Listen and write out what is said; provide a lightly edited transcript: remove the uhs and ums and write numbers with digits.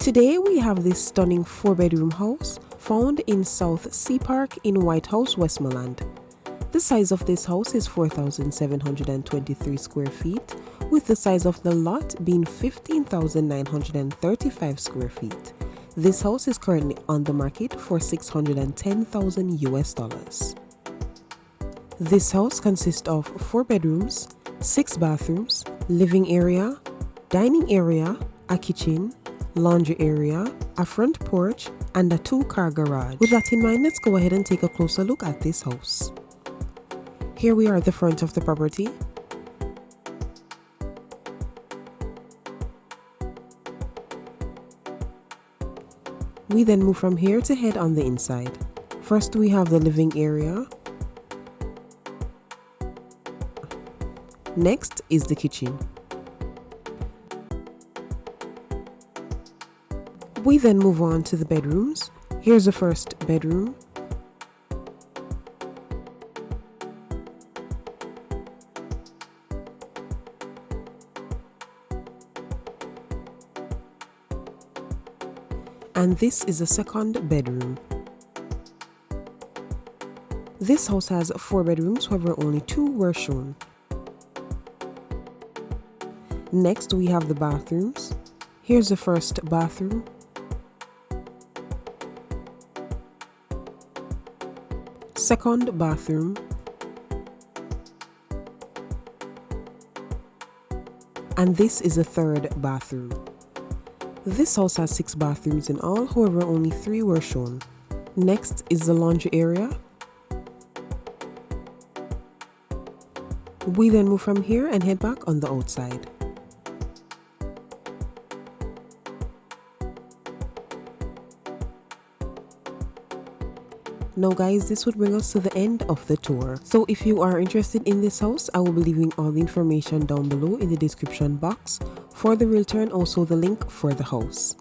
Today we have this stunning 4-bedroom house found in South Sea Park in White House, Westmoreland. The size of this house is 4,723 square feet, with the size of the lot being 15,935 square feet. This house is currently on the market for $610,000 US. This house consists of 4 bedrooms, 6 bathrooms, living area, dining area, a kitchen, laundry area, a front porch, and a 2-car garage. With that in mind, let's go ahead and take a closer look at this house. Here we are at the front of the property. We then move from here to head on the inside. First we have the living area. Next is the kitchen. We then move on to the bedrooms. Here's the first bedroom. And this is the second bedroom. This house has 4 bedrooms, however only 2 were shown. Next we have the bathrooms. Here's the first bathroom. Second bathroom. And this is the third bathroom. This house has 6 bathrooms in all, however only 3 were shown. Next is the laundry area. We then move from here and head back on the outside. Now guys, this would bring us to the end of the tour. So if you are interested in this house, I will be leaving all the information down below in the description box for the realtor and also the link for the house.